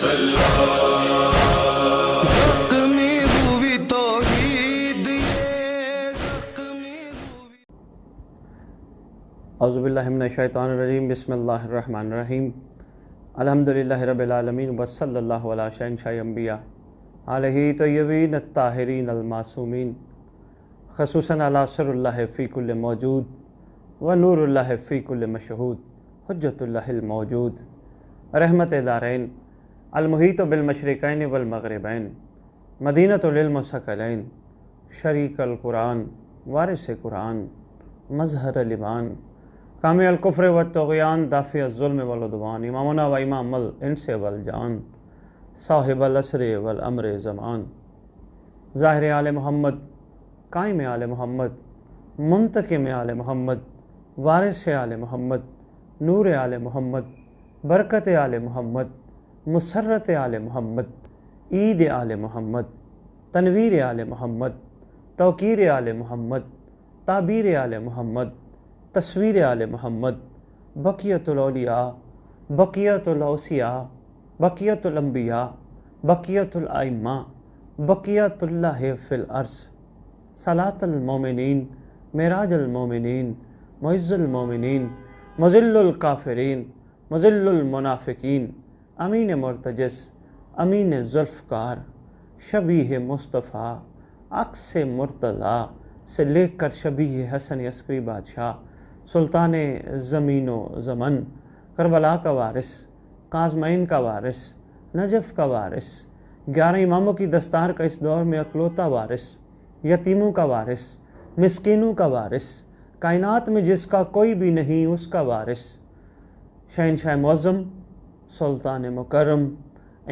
زخمی ہوئی توحید یہ زخمی ہوئی. اعوذ باللہ من الشیطان الرجیم. بسم اللہ الرحمن الرحیم. الحمدللہ رب العالمین وصلی اللہ علی شہنشاہ انبیاء علیہ طیبین الطاہرین المعصومین، خصوصاً علی سر اللہ فی کل موجود و نور اللہ فی کل مشہود، حجت اللہ الموجود، رحمت دارین، المحیط بالمشرقین والمغربین، مدینۃ للمثقلین، شریک القرآن، وارث قرآن، مظہر الایمان، کامل الکفر والطغیان، دافع الظلم والعدوان، امامنا و امام الانس والجان، صاحب العصر والامر زمان، ظاہر آل محمد، قائم آل محمد، منتقم آل محمد، وارث آل محمد، نور آل محمد، برکت آل محمد، مسرت آل محمد، عید آل محمد، تنویر آل محمد، توقیر آل محمد، تعبیر آل محمد، تصویر آل محمد، بقیت الاولیاء، بقیت الاوصیاء، بقیت الانبیاء، بقیت الائمہ، بقیت اللہ فی الارض، صلاۃ المومنین، معراج المومنین، معز المومنین، مذل الکافرین، مذل المنافقین، امین مرتجس، امین ذوالفقار، شبیہ مصطفیٰ، عکس مرتضیٰ سے لے کر شبیہ حسن عسکری بادشاہ، سلطان زمین و زمن، کربلا کا وارث، قازمین کا وارث، نجف کا وارث، 11 اماموں کی دستار کا اس دور میں اکلوتا وارث، یتیموں کا وارث، مسکینوں کا وارث، کائنات میں جس کا کوئی بھی نہیں اس کا وارث، شہنشاہ معظم، سلطان مکرم،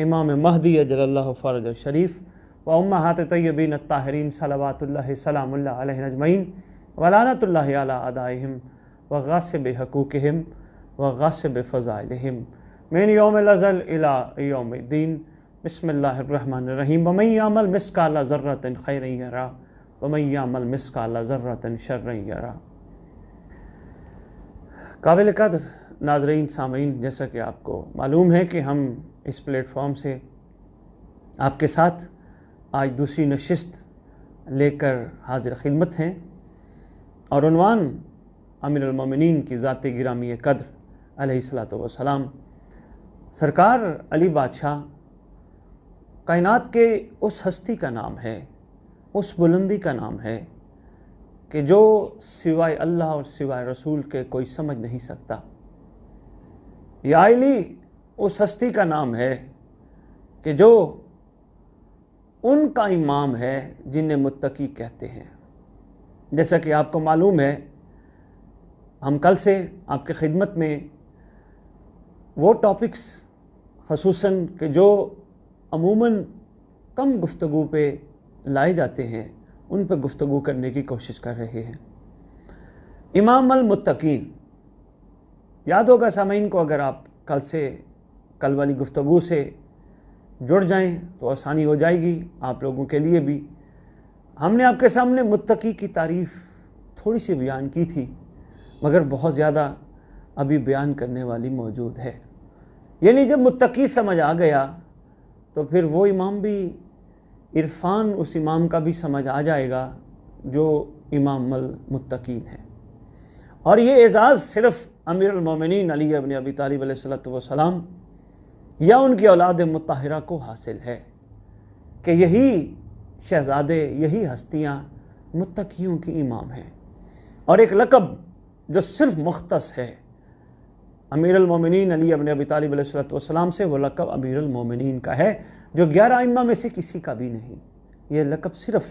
امام مہدی اجل اللہ فرج الشریف، و امہات طیبین الطاہرین صلوات اللہ سلام اللہ علیہ اجمعین، ولعنت اللہ علی اعدائہم وغاصب حقوقہم وغاصب فضائلہم من یوم الازل الی یوم الدین. بسم اللہ الرحمن الرحیم. ومن یعمل مثقال ذرۃ خیرا یرہ ومن یعمل مثقال ذرۃ شرا یرہ. قابل قدر ناظرین، سامعین، جیسا کہ آپ کو معلوم ہے کہ ہم اس پلیٹ فارم سے آپ کے ساتھ آج دوسری نشست لے کر حاضر خدمت ہیں، اور عنوان امیر المومنین کی ذات گرامی قدر علیہ الصلوۃ والسلام، سرکار علی بادشاہ، کائنات کے اس ہستی کا نام ہے، اس بلندی کا نام ہے کہ جو سوائے اللہ اور سوائے رسول کے کوئی سمجھ نہیں سکتا. یا علی اس ہستی کا نام ہے کہ جو ان کا امام ہے جنہیں متقی کہتے ہیں. جیسا کہ آپ کو معلوم ہے، ہم کل سے آپ کی خدمت میں وہ ٹاپکس خصوصاً کہ جو عموماً کم گفتگو پہ لائے جاتے ہیں ان پہ گفتگو کرنے کی کوشش کر رہے ہیں. امام المتقین، یاد ہوگا سامعین کو، اگر آپ کل والی گفتگو سے جڑ جائیں تو آسانی ہو جائے گی آپ لوگوں کے لیے بھی. ہم نے آپ کے سامنے متقی کی تعریف تھوڑی سی بیان کی تھی، مگر بہت زیادہ ابھی بیان کرنے والی موجود ہے. یعنی جب متقی سمجھ آ گیا تو پھر وہ امام بھی، عرفان اس امام کا بھی سمجھ آ جائے گا جو امام المتقین ہے. اور یہ اعزاز صرف امیر المومنین علی ابن ابی طالب علیہ السلام یا ان کی اولاد مطہرہ کو حاصل ہے کہ یہی شہزادے، یہی ہستیاں متقیوں کی امام ہیں. اور ایک لقب جو صرف مختص ہے امیر المومنین علی ابن ابی طالب علیہ السلام سے، وہ لقب امیر المومنین کا ہے جو 11 ائمہ میں سے کسی کا بھی نہیں. یہ لقب صرف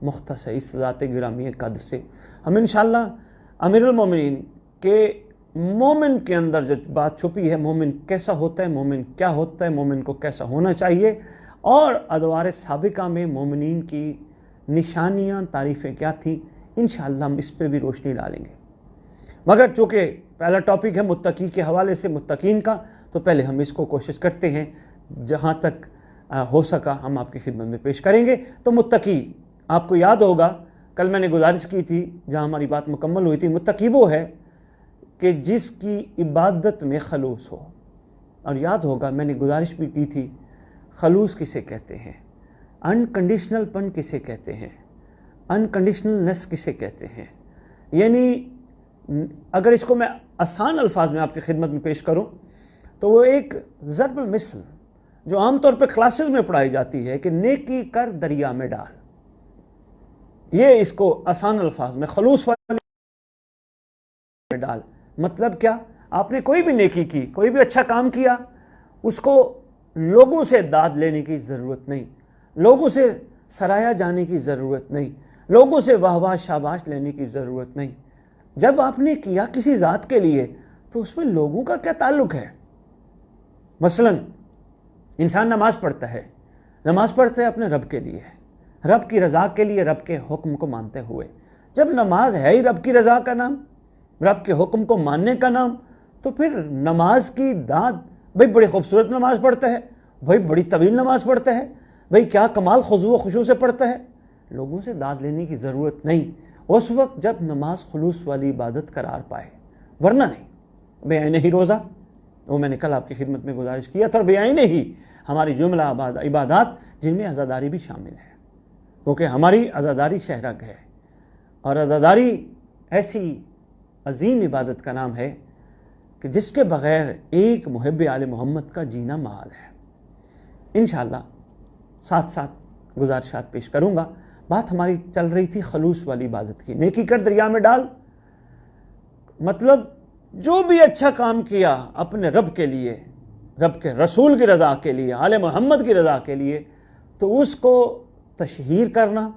مختص ہے اس ذات گرامی قدر سے. ہم انشاءاللہ امیر المومنین کے مومن کے اندر جو بات چھپی ہے، مومن کیسا ہوتا ہے، مومن کیا ہوتا ہے، مومن کو کیسا ہونا چاہیے، اور ادوار سابقہ میں مومنین کی نشانیاں، تعریفیں کیا تھیں، انشاءاللہ ہم اس پہ بھی روشنی ڈالیں گے. مگر چونکہ پہلا ٹاپک ہے متقی کے حوالے سے متقین کا، تو پہلے ہم اس کو کوشش کرتے ہیں جہاں تک ہو سکا ہم آپ کی خدمت میں پیش کریں گے. تو متقی، آپ کو یاد ہوگا کل میں نے گزارش کی تھی جہاں ہماری بات مکمل ہوئی تھی، متقی وہ ہے کہ جس کی عبادت میں خلوص ہو، اور یاد ہوگا میں نے گزارش بھی کی تھی، خلوص کسے کہتے ہیں، انکنڈیشنل پن کسے کہتے ہیں، انکنڈیشنلنس کسے کہتے ہیں. یعنی اگر اس کو میں آسان الفاظ میں آپ کی خدمت میں پیش کروں تو وہ ایک ضرب المثل جو عام طور پہ کلاسز میں پڑھائی جاتی ہے کہ نیکی کر دریا میں ڈال. یہ اس کو آسان الفاظ میں خلوص والے میں ڈال مطلب کیا؟ آپ نے کوئی بھی نیکی کی، کوئی بھی اچھا کام کیا، اس کو لوگوں سے داد لینے کی ضرورت نہیں، لوگوں سے سرایا جانے کی ضرورت نہیں، لوگوں سے واہ واہ شاباش لینے کی ضرورت نہیں. جب آپ نے کیا کسی ذات کے لیے تو اس میں لوگوں کا کیا تعلق ہے؟ مثلا انسان نماز پڑھتا ہے اپنے رب کے لیے، رب کی رضا کے لیے، رب کے حکم کو مانتے ہوئے. جب نماز ہے ہی رب کی رضا کا نام، رب کے حکم کو ماننے کا نام، تو پھر نماز کی داد، بھئی بڑی خوبصورت نماز پڑھتا ہے، بھئی بڑی طویل نماز پڑھتا ہے، بھئی کیا کمال خضوع و خشوع سے پڑھتا ہے، لوگوں سے داد لینے کی ضرورت نہیں اس وقت جب نماز خلوص والی عبادت قرار پائے، ورنہ نہیں. بے عینہ ہی روزہ، وہ میں نے کل آپ کی خدمت میں گزارش کیا تھا، اور بے عینہ ہی ہماری جملہ عبادات جن میں عزاداری بھی شامل ہے، کیونکہ ہماری عزاداری شہرگ ہے، اور عزاداری ایسی عظیم عبادت کا نام ہے کہ جس کے بغیر ایک محب آل محمد کا جینا محال ہے. انشاءاللہ ساتھ ساتھ گزارشات پیش کروں گا. بات ہماری چل رہی تھی خلوص والی عبادت کی. نیکی کر دریا میں ڈال مطلب جو بھی اچھا کام کیا اپنے رب کے لیے، رب کے رسول کی رضا کے لیے، آل محمد کی رضا کے لیے، تو اس کو تشہیر کرنا،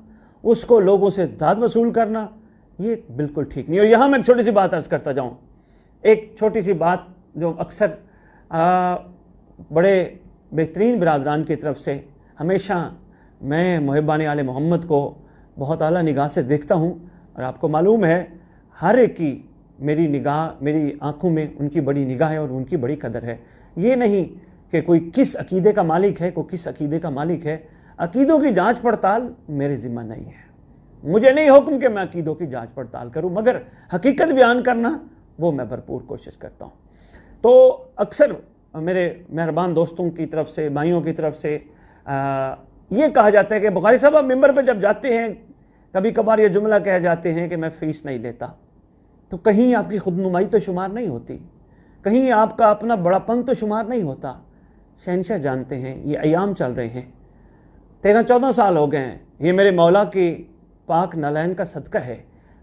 اس کو لوگوں سے داد وصول کرنا، یہ بالکل ٹھیک نہیں. اور یہاں میں ایک چھوٹی سی بات عرض کرتا جاؤں، ایک چھوٹی سی بات جو اکثر بڑے بہترین برادران کی طرف سے ہمیشہ میں محبان آل محمد کو بہت اعلیٰ نگاہ سے دیکھتا ہوں، اور آپ کو معلوم ہے ہر ایک کی میری نگاہ، میری آنکھوں میں ان کی بڑی نگاہ ہے اور ان کی بڑی قدر ہے. یہ نہیں کہ کوئی کس عقیدے کا مالک ہے، کوئی کس عقیدے کا مالک ہے. عقیدوں کی جانچ پڑتال میرے ذمہ نہیں ہے، مجھے نہیں حکم کہ میں عقیدوں کی جانچ پڑتال کروں، مگر حقیقت بیان کرنا وہ میں بھرپور کوشش کرتا ہوں. تو اکثر میرے مہربان دوستوں کی طرف سے، بھائیوں کی طرف سے یہ کہا جاتا ہے کہ بخاری صاحب آپ ممبر پہ جب جاتے ہیں کبھی کبھار یہ جملہ کہہ جاتے ہیں کہ میں فیس نہیں لیتا. تو کہیں آپ کی خود نمائی تو شمار نہیں ہوتی، کہیں آپ کا اپنا بڑا پن تو شمار نہیں ہوتا. شہنشاہ جانتے ہیں یہ ایام چل رہے ہیں، 13-14 سال ہو گئے ہیں، یہ میرے مولا کی پاک نالین کا صدقہ ہے،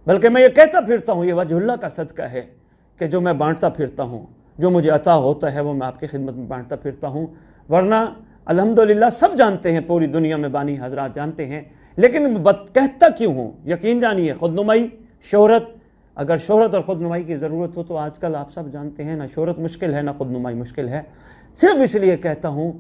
بلکہ میں یہ کہتا پھرتا ہوں یہ وجہ اللہ کا صدقہ ہے کہ جو میں بانٹتا پھرتا ہوں، جو مجھے عطا ہوتا ہے وہ میں آپ کی خدمت میں بانٹتا پھرتا ہوں. ورنہ الحمدللہ سب جانتے ہیں، پوری دنیا میں بانی حضرات جانتے ہیں، لیکن کہتا کیوں ہوں؟ یقین جانیے خود نمائی، شہرت، اگر شہرت اور خود نمائی کی ضرورت ہو تو آج کل آپ سب جانتے ہیں نہ شہرت مشکل ہے نہ خود نمائی مشکل ہے. صرف اس لیے کہتا ہوں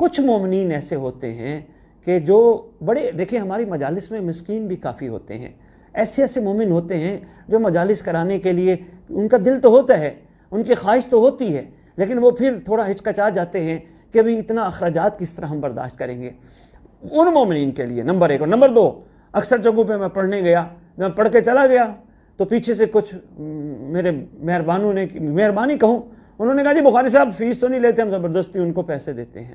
کچھ مومنین ایسے ہوتے ہیں کہ جو بڑے، دیکھیں ہماری مجالس میں مسکین بھی کافی ہوتے ہیں، ایسے مومن ہوتے ہیں جو مجالس کرانے کے لیے ان کا دل تو ہوتا ہے، ان کی خواہش تو ہوتی ہے، لیکن وہ پھر تھوڑا ہچکچا جاتے ہیں کہ ابھی اتنا اخراجات کس طرح ہم برداشت کریں گے. ان مومنین کے لیے نمبر 1. اور نمبر 2، اکثر جگہوں پہ میں پڑھنے گیا، میں پڑھ کے چلا گیا تو پیچھے سے کچھ میرے مہربانوں نے، مہربانی کہوں، انہوں نے کہا جی بخاری صاحب فیس تو نہیں لیتے، ہم زبردستی ان کو پیسے دیتے ہیں.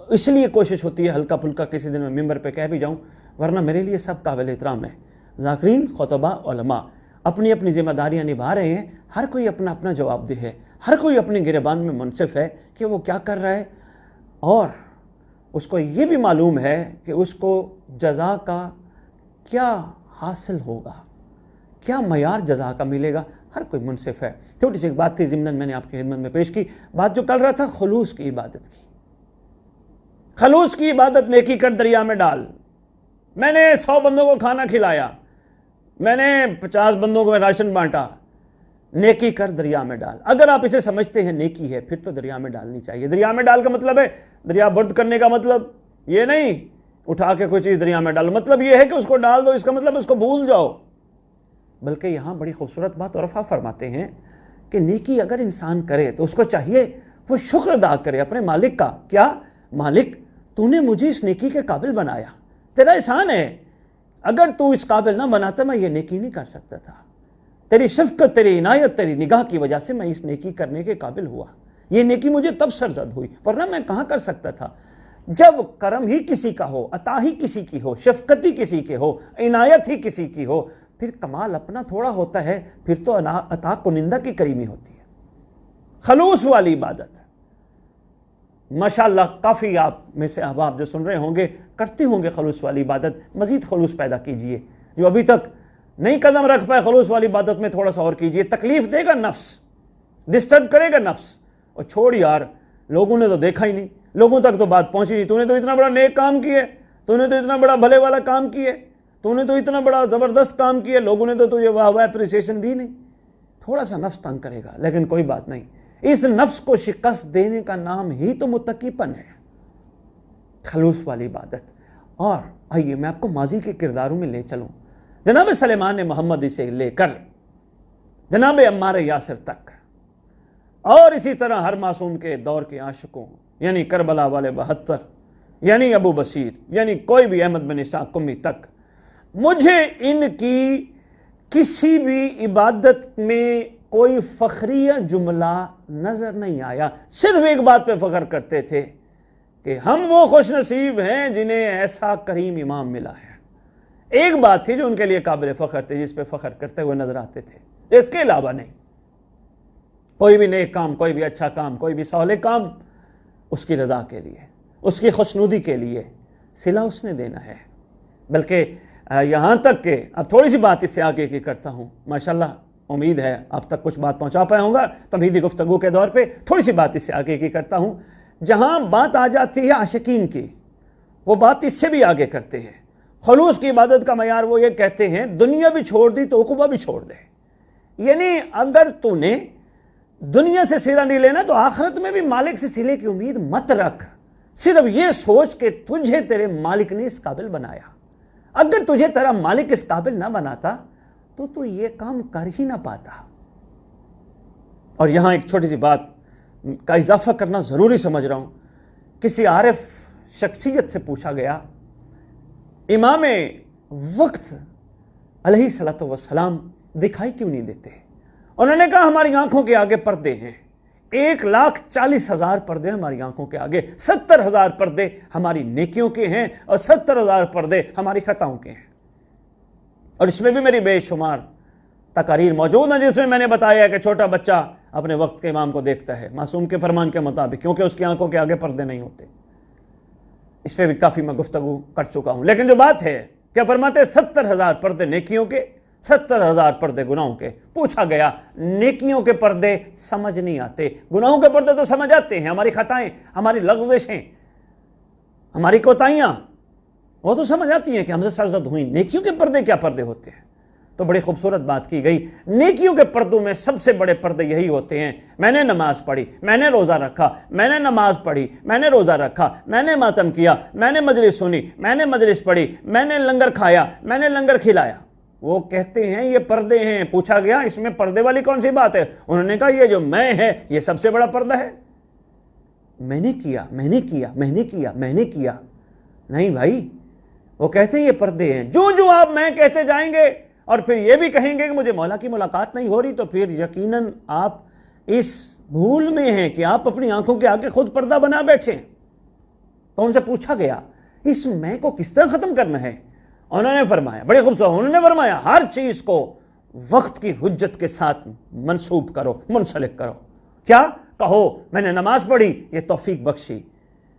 اس لیے کوشش ہوتی ہے ہلکا پھلکا کسی دن میں ممبر پہ کہہ بھی جاؤں، ورنہ میرے لیے سب قابل احترام ہے. ذاکرین، خطبہ، علماء اپنی اپنی ذمہ داریاں نبھا رہے ہیں، ہر کوئی اپنا اپنا جواب دہ ہے، ہر کوئی اپنے گریبان میں منصف ہے کہ وہ کیا کر رہا ہے، اور اس کو یہ بھی معلوم ہے کہ اس کو جزا کا کیا حاصل ہوگا، کیا معیار جزا کا ملے گا. ہر کوئی منصف ہے. چھوٹی سی ایک بات تھی ضمناً میں نے آپ کی خدمت میں پیش کی، بات جو کر رہا تھا خلوص کی عبادت کی. خلوص کی عبادت، نیکی کر دریا میں ڈال. میں نے 100 بندوں کو کھانا کھلایا، میں نے 50 بندوں کو راشن بانٹا، نیکی کر دریا میں ڈال. اگر آپ اسے سمجھتے ہیں نیکی ہے پھر تو دریا میں ڈالنی چاہیے. دریا میں ڈال کا مطلب ہے، دریا برد کرنے کا مطلب یہ نہیں اٹھا کے کوئی چیز دریا میں ڈالو، مطلب یہ ہے کہ اس کو ڈال دو، اس کا مطلب اس کو بھول جاؤ. بلکہ یہاں بڑی خوبصورت بات عرفہ فرماتے ہیں کہ نیکی اگر انسان کرے تو اس کو چاہیے وہ شکر ادا کرے اپنے مالک کا. کیا؟ مالک تو نے مجھے اس نیکی کے قابل بنایا، تیرا احسان ہے، اگر تو اس قابل نہ بناتا میں یہ نیکی نہیں کر سکتا تھا، تیری شفقت، تیری عنایت، تیری نگاہ کی وجہ سے میں اس نیکی کرنے کے قابل ہوا. یہ نیکی مجھے تب سرزد ہوئی، ورنہ میں کہاں کر سکتا تھا۔ جب کرم ہی کسی کا ہو، عطا ہی کسی کی ہو، شفقت ہی کسی کی ہو، عنایت ہی کسی کی ہو، پھر کمال اپنا تھوڑا ہوتا ہے، پھر تو عطا کنندہ کی کریمی ہوتی ہے۔ خلوص والی عبادت، ماشاءاللہ کافی آپ میں سے احباب جو سن رہے ہوں گے کرتے ہوں گے خلوص والی عبادت، مزید خلوص پیدا کیجئے۔ جو ابھی تک نہیں قدم رکھ پائے خلوص والی عبادت میں، تھوڑا سا اور کیجئے۔ تکلیف دے گا نفس، ڈسٹرب کرے گا نفس، اور چھوڑ یار، لوگوں نے تو دیکھا ہی نہیں، لوگوں تک تو بات پہنچی نہیں، تو نے تو اتنا بڑا نیک کام کیے، تو نے تو اتنا بڑا بھلے والا کام کیے، تو نے تو اتنا بڑا زبردست کام کیے، لوگوں نے تو تجھے واہ واہ اپریسیشن دی نہیں۔ تھوڑا سا نفس تنگ کرے گا، لیکن کوئی بات نہیں، اس نفس کو شکست دینے کا نام ہی تو متقی پن ہے، خلوص والی عبادت۔ اور آئیے میں آپ کو ماضی کے کرداروں میں لے چلوں، جناب سلیمان محمدی سے لے کر جناب عمار یاسر تک، اور اسی طرح ہر معصوم کے دور کے عاشقوں، یعنی کربلا والے 72، یعنی ابو بصیر، یعنی کوئی بھی احمد بن اسحاق قمی تک، مجھے ان کی کسی بھی عبادت میں کوئی فخریہ جملہ نظر نہیں آیا۔ صرف ایک بات پہ فخر کرتے تھے کہ ہم وہ خوش نصیب ہیں جنہیں ایسا کریم امام ملا ہے۔ ایک بات تھی جو ان کے لیے قابل فخر تھی، جس پہ فخر کرتے ہوئے نظر آتے تھے، اس کے علاوہ نہیں۔ کوئی بھی نیک کام، کوئی بھی اچھا کام، کوئی بھی صالح کام اس کی رضا کے لیے، اس کی خوشنودی کے لیے، صلہ اس نے دینا ہے۔ بلکہ یہاں تک کہ اب تھوڑی سی بات اس سے آگے کی کرتا ہوں، ماشاءاللہ امید ہے آپ تک کچھ بات پہنچا پایا ہوں گا تمہیدی گفتگو کے دور پہ، تھوڑی سی بات اس سے آگے کی کرتا ہوں۔ جہاں بات آ جاتی ہے عاشقین کی، وہ بات اس سے بھی آگے کرتے ہیں۔ خلوص کی عبادت کا معیار وہ یہ کہتے ہیں، دنیا بھی چھوڑ دی تو عقبہ بھی چھوڑ دے۔ یعنی اگر تو نے دنیا سے صلہ نہیں لینا تو آخرت میں بھی مالک سے صلے کی امید مت رکھ، صرف یہ سوچ کہ تجھے تیرے مالک نے اس قابل بنایا۔ اگر تجھے تیرا مالک اس قابل نہ بناتا تو یہ کام کر ہی نہ پاتا۔ اور یہاں ایک چھوٹی سی بات کا اضافہ کرنا ضروری سمجھ رہا ہوں۔ کسی عارف شخصیت سے پوچھا گیا، امام وقت علیہ الصلوۃ والسلام دکھائی کیوں نہیں دیتے؟ انہوں نے کہا ہماری آنکھوں کے آگے پردے ہیں، 1,40,000 پردے ہماری آنکھوں کے آگے، 70,000 پردے ہماری نیکیوں کے ہیں اور 70,000 پردے ہماری خطاؤں کے ہیں۔ اور اس میں بھی میری بے شمار تقاریر موجود ہیں جس میں میں نے بتایا کہ چھوٹا بچہ اپنے وقت کے امام کو دیکھتا ہے معصوم کے فرمان کے مطابق، کیونکہ اس کی آنکھوں کے آگے پردے نہیں ہوتے۔ اس پہ بھی کافی میں گفتگو کر چکا ہوں، لیکن جو بات ہے کیا فرماتے ہیں، 70,000 پردے نیکیوں کے، 70,000 پردے گناہوں کے۔ پوچھا گیا نیکیوں کے پردے سمجھ نہیں آتے، گناہوں کے پردے تو سمجھ آتے ہیں، ہماری خطائیں، ہماری لغزشیں، ہماری کوتاہیاں وہ تو سمجھ آتی ہیں کہ ہم سے سرزد ہوئیں، نیکیوں کے پردے کیا پردے ہوتے ہیں؟ تو بڑی خوبصورت بات کی گئی، نیکیوں کے پردوں میں سب سے بڑے پردے یہی ہوتے ہیں، میں نے نماز پڑھی، میں نے روزہ رکھا، میں نے نماز پڑھی، میں نے روزہ رکھا، میں نے ماتم کیا، میں نے مجلس سنی، میں نے مجلس پڑھی، میں نے لنگر کھایا، میں نے لنگر کھلایا۔ وہ کہتے ہیں یہ پردے ہیں۔ پوچھا گیا اس میں پردے والی کون سی بات ہے؟ انہوں نے کہا یہ جو میں ہے یہ سب سے بڑا پردہ ہے، میں نے کیا، میں نے کیا، میں نے کیا، میں نے کیا۔ نہیں بھائی، وہ کہتے ہیں یہ پردے ہیں۔ جو آپ میں کہتے جائیں گے اور پھر یہ بھی کہیں گے کہ مجھے مولا کی ملاقات نہیں ہو رہی، تو پھر یقیناً آپ اس بھول میں ہیں کہ آپ اپنی آنکھوں کے آگے خود پردہ بنا بیٹھے ہیں۔ تو ان سے پوچھا گیا اس میں کو کس طرح ختم کرنا ہے؟ انہوں نے فرمایا، بڑے خوبصورت، انہوں نے فرمایا ہر چیز کو وقت کی حجت کے ساتھ منسوب کرو، منسلک کرو۔ کیا کہو میں نے نماز پڑھی، یہ توفیق بخشی،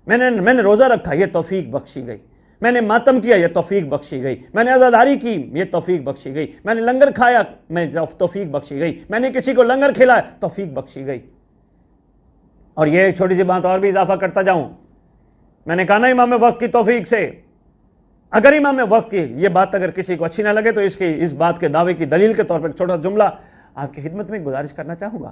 میں نے روزہ رکھا، یہ توفیق بخشی گئی، میں نے ماتم کیا، یہ توفیق بخشی گئی، میں نے عزاداری کی، یہ توفیق بخشی گئی، میں نے لنگر کھایا، میں توفیق بخشی گئی، میں نے کسی کو لنگر کھلایا، توفیق بخشی گئی۔ اور یہ چھوٹی سی بات اور بھی اضافہ کرتا جاؤں، میں نے کہا نا امام وقت کی توفیق سے، اگر امام وقت کی یہ بات اگر کسی کو اچھی نہ لگے تو اس بات کے دعوے کی دلیل کے طور پر ایک چھوٹا جملہ آپ کی خدمت میں گزارش کرنا چاہوں گا۔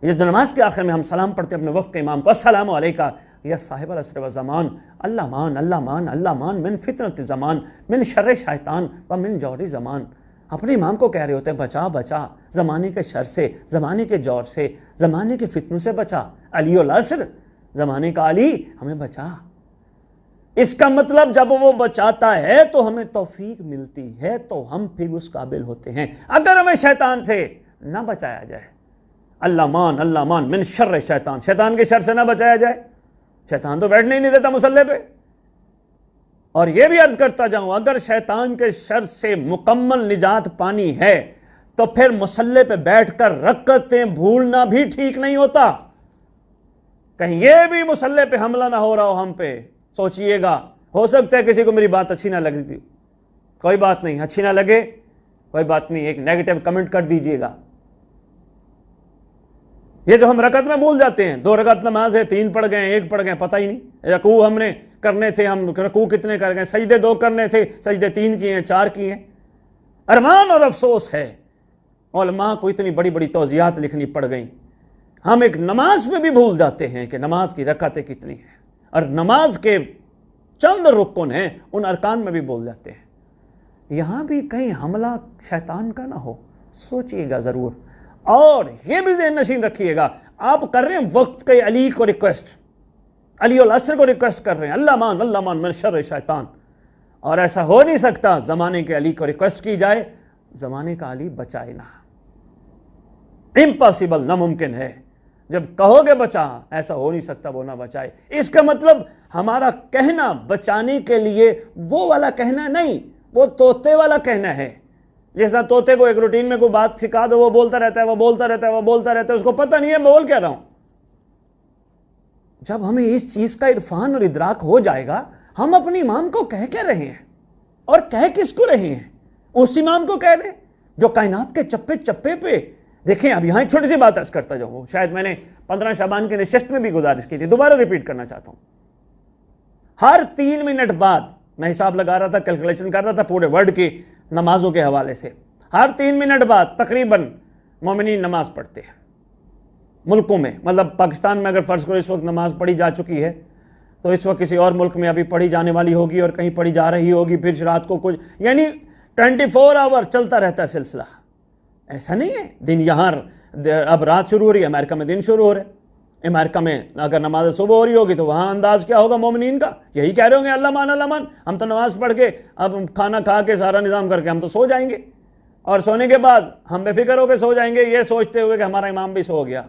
یہ نماز کے آخر میں ہم سلام پڑھتے ہیں اپنے وقت کے امام کو، السلام علیکہ یا صاحب العصر والزمان، اللہ مان اللہ مان اللہ مان، من فتنۃ زمان، من شر شیطان و من جور زمان۔ اپنے امام کو کہہ رہے ہوتے ہیں بچا بچا زمانے کے شر سے، زمانے کے جور سے، زمانے کے فتنوں سے بچا، علی العصر، زمانے کا علی ہمیں بچا۔ اس کا مطلب جب وہ بچاتا ہے تو ہمیں توفیق ملتی ہے، تو ہم پھر اس قابل ہوتے ہیں۔ اگر ہمیں شیطان سے نہ بچایا جائے، اللہ مان من شر شیطان، شیطان کے شر سے نہ بچایا جائے، شیطان تو بیٹھنے ہی نہیں دیتا مصلی پہ۔ اور یہ بھی عرض کرتا جاؤں، اگر شیطان کے شر سے مکمل نجات پانی ہے تو پھر مصلی پہ بیٹھ کر رکعتیں بھولنا بھی ٹھیک نہیں ہوتا۔ کہیں یہ بھی مصلی پہ حملہ نہ ہو رہا ہو ہم پہ، سوچئے گا۔ ہو سکتا ہے کسی کو میری بات اچھی نہ لگی تھی، کوئی بات نہیں، اچھی نہ لگے کوئی بات نہیں، ایک نیگیٹو کمنٹ کر دیجئے گا۔ یہ جو ہم رکعت میں بھول جاتے ہیں، 2 رکعت نماز ہے، 3 پڑھ گئے 1 پڑھ گئے، پتہ ہی نہیں، رکوع ہم نے کرنے تھے، ہم رکوع کتنے کر گئے، سجدے 2 کرنے تھے، سجدے 3 کیے ہیں 4 کیے ہیں۔ ارمان اور افسوس ہے علماء کو اتنی بڑی بڑی توضیحات لکھنی پڑ گئیں، ہم ایک نماز میں بھی بھول جاتے ہیں کہ نماز کی رکعتیں کتنی ہیں، اور نماز کے چند رکن ہیں ان ارکان میں بھی بھول جاتے ہیں۔ یہاں بھی کہیں حملہ شیطان کا نہ ہو، سوچئے گا ضرور۔ اور یہ بھی ذہن نشین رکھیے گا، آپ کر رہے ہیں وقت کے علی کو ریکویسٹ، علی العصر کو ریکویسٹ کر رہے ہیں، اللہ مان من شر شیطان، اور ایسا ہو نہیں سکتا زمانے کے علی کو ریکویسٹ کی جائے زمانے کا علی بچائے نہ، امپاسبل، ناممکن ہے۔ جب کہو گے بچا، ایسا ہو نہیں سکتا وہ نہ بچائے۔ اس کا مطلب ہمارا کہنا بچانے کے لیے وہ والا کہنا نہیں، وہ طوطے والا کہنا ہے۔ جیسا طوطے کو ایک روٹین میں کوئی بات سکھا دو، وہ بولتا رہتا ہے، اس کو پتہ نہیں ہے بول کیا رہا ہوں۔ جب ہمیں اس چیز کا عرفان اور ادراک ہو جائے گا، ہم اپنے امام کو کہہ کیا رہے ہیں اور کہہ کس کو رہے ہیں؟ اس امام کو کہہ رہے ہیں جو کائنات کے چپے چپے پہ، دیکھیں اب یہاں ایک چھوٹی سی بات عرض کرتا جاؤں، شاید میں نے 15 شعبان کے نشست میں بھی گزارش کی تھی، دوبارہ ریپیٹ کرنا چاہتا ہوں۔ ہر 3 منٹ بعد میں حساب لگا رہا تھا، کیلکولیشن کر رہا تھا پورے ورلڈ کی نمازوں کے حوالے سے، ہر 3 منٹ بعد تقریباً مومنین نماز پڑھتے ہیں ملکوں میں، مطلب پاکستان میں اگر فرض کرو اس وقت نماز پڑھی جا چکی ہے تو اس وقت کسی اور ملک میں ابھی پڑھی جانے والی ہوگی اور کہیں پڑھی جا رہی ہوگی، پھر رات کو کچھ، یعنی 24 آور چلتا رہتا ہے سلسلہ۔ ایسا نہیں ہے دن یہاں اب رات شروع ہو رہی ہے، امریکہ میں دن شروع ہو رہے ہیں۔ امریکہ میں اگر نماز صبح ہو رہی ہوگی تو وہاں انداز کیا ہوگا مومنین کا؟ یہی کہہ رہے ہوں گے اللہ مان، ہم تو نماز پڑھ کے اب کھانا کھا کے سارا نظام کر کے ہم تو سو جائیں گے، اور سونے کے بعد ہم بے فکر ہو کے سو جائیں گے یہ سوچتے ہوئے کہ ہمارا امام بھی سو گیا۔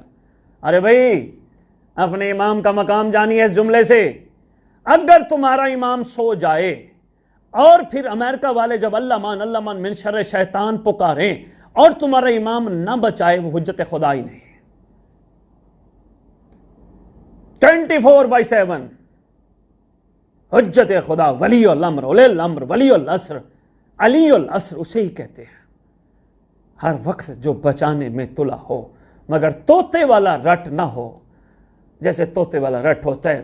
ارے بھائی اپنے امام کا مقام جانیے اس جملے سے، اگر تمہارا امام سو جائے اور پھر امریکہ والے جب اللہ مان من شر شیطان پکاریں اور تمہارا امام نہ بچائے، وہ حجت خدا ہی نہیں۔ 24/7 حجت خدا، ولی الامر، اولی الامر، ولی العصر، علی العصر اسے ہی کہتے ہیں، ہر وقت جو بچانے میں تلا ہو، مگر طوطے والا رٹ نہ ہو۔ جیسے طوطے والا رٹ ہوتا ہے،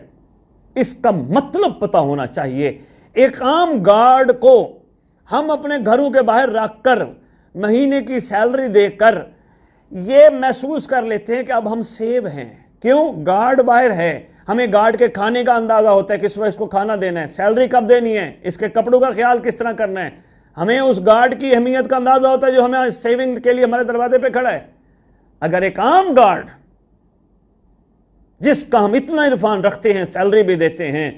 اس کا مطلب پتہ ہونا چاہیے۔ ایک عام گارڈ کو ہم اپنے گھروں کے باہر رکھ کر مہینے کی سیلری دے کر یہ محسوس کر لیتے ہیں کہ اب ہم سیو ہیں۔ کیوں؟ گارڈ باہر ہے، ہمیں گارڈ کے کھانے کا اندازہ ہوتا ہے، کس وقت اس کو کھانا دینا ہے، سیلری کب دینی ہے، اس کے کپڑوں کا خیال کس طرح کرنا ہے، ہمیں اس گارڈ کی اہمیت کا اندازہ ہوتا ہے جو ہمیں سیونگ کے لیے ہمارے دروازے پہ کھڑا ہے۔ اگر ایک عام گارڈ جس کا ہم اتنا عرفان رکھتے ہیں، سیلری بھی دیتے ہیں،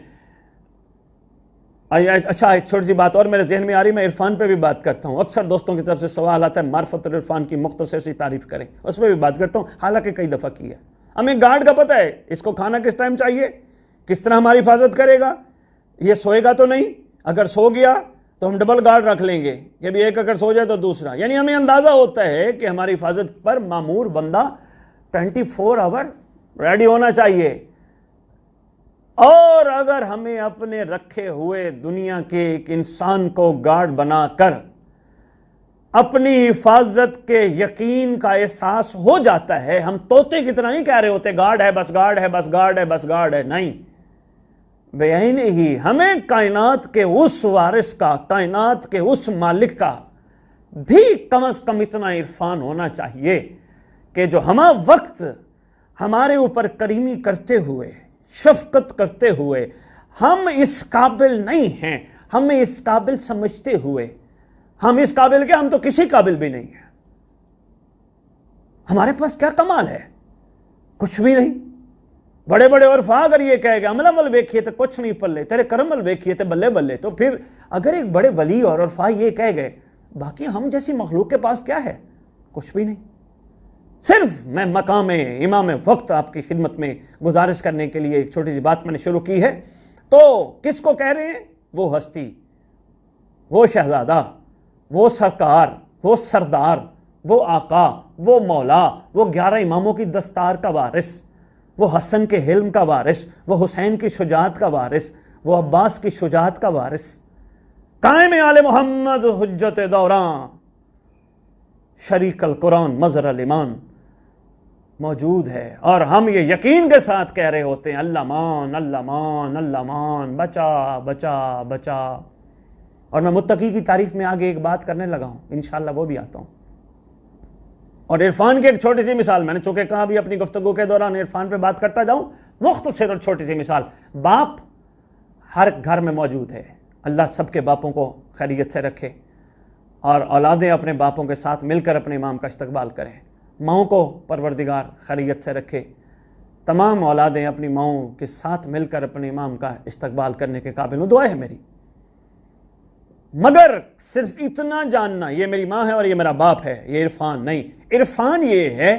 اچھا ایک چھوٹی سی بات اور میرے ذہن میں آ رہی، میں عرفان پہ بھی بات کرتا ہوں، اکثر دوستوں کی طرف سے سوال آتا ہے معرفت اور عرفان کی مختصر سی تعریف کریں، اس پہ بھی بات کرتا ہوں، حالانکہ کئی دفعہ کی ہے۔ ہمیں گارڈ کا پتہ ہے اس کو کھانا کس ٹائم چاہیے، کس طرح ہماری حفاظت کرے گا، یہ سوئے گا تو نہیں، اگر سو گیا تو ہم ڈبل گارڈ رکھ لیں گے کہ بھی ایک اگر سو جائے تو دوسرا، یعنی ہمیں اندازہ ہوتا ہے کہ ہماری حفاظت پر مامور بندہ 24 آور ریڈی ہونا چاہیے۔ اور اگر ہمیں اپنے رکھے ہوئے دنیا کے ایک انسان کو گارڈ بنا کر اپنی حفاظت کے یقین کا احساس ہو جاتا ہے، ہم طوطے کی طرح نہیں کہہ رہے ہوتے گارڈ ہے بس گارڈ ہے بس گارڈ ہے بس گارڈ ہے، نہیں، بیعین ہی ہمیں کائنات کے اس وارث کا، کائنات کے اس مالک کا بھی کم از کم اتنا عرفان ہونا چاہیے کہ جو ہمہ وقت ہمارے اوپر کریمی کرتے ہوئے، شفقت کرتے ہوئے، ہم اس قابل نہیں ہیں، ہمیں اس قابل سمجھتے ہوئے، ہم اس قابل کے، ہم تو کسی قابل بھی نہیں ہیں، ہمارے پاس کیا کمال ہے؟ کچھ بھی نہیں۔ بڑے بڑے عرفا اگر یہ کہے گا عمل عمل ویکھیے تو کچھ نہیں پلے، تیرے کرم عمل ویکھیے تو بلے بلے، تو پھر اگر ایک بڑے ولی اور عرفا یہ کہہ گئے، باقی ہم جیسی مخلوق کے پاس کیا ہے؟ کچھ بھی نہیں۔ صرف میں مقام امام وقت آپ کی خدمت میں گزارش کرنے کے لیے ایک چھوٹی سی بات میں نے شروع کی ہے. تو کس کو کہہ رہے ہیں؟ وہ ہستی، وہ شہزادہ، وہ سرکار، وہ سردار، وہ آقا، وہ مولا، وہ 11 اماموں کی دستار کا وارث، وہ حسن کے حلم کا وارث، وہ حسین کی شجاعت کا وارث، وہ عباس کی شجاعت کا وارث، قائم آل محمد حجت دوراں، شریک القرآن مظہر الایمان موجود ہے. اور ہم یہ یقین کے ساتھ کہہ رہے ہوتے ہیں اللہ مان اللہ مان اللہ مان، بچا بچا بچا. اور میں متقی کی تعریف میں آگے ایک بات کرنے لگا ہوں، انشاءاللہ وہ بھی آتا ہوں. اور عرفان کی ایک چھوٹی سی مثال میں نے چونکہ کہا بھی اپنی گفتگو کے دوران عرفان پہ بات کرتا جاؤں، مختصر اور چھوٹی سی مثال. باپ ہر گھر میں موجود ہے، اللہ سب کے باپوں کو خیریت سے رکھے اور اولادیں اپنے باپوں کے ساتھ مل کر اپنے امام کا استقبال کریں. ماؤں کو پروردگار خیریت سے رکھے، تمام اولادیں اپنی ماؤں کے ساتھ مل کر اپنے امام کا استقبال کرنے کے قابل ہوں، دعا ہے میری. مگر صرف اتنا جاننا یہ میری ماں ہے اور یہ میرا باپ ہے، یہ عرفان نہیں. عرفان یہ ہے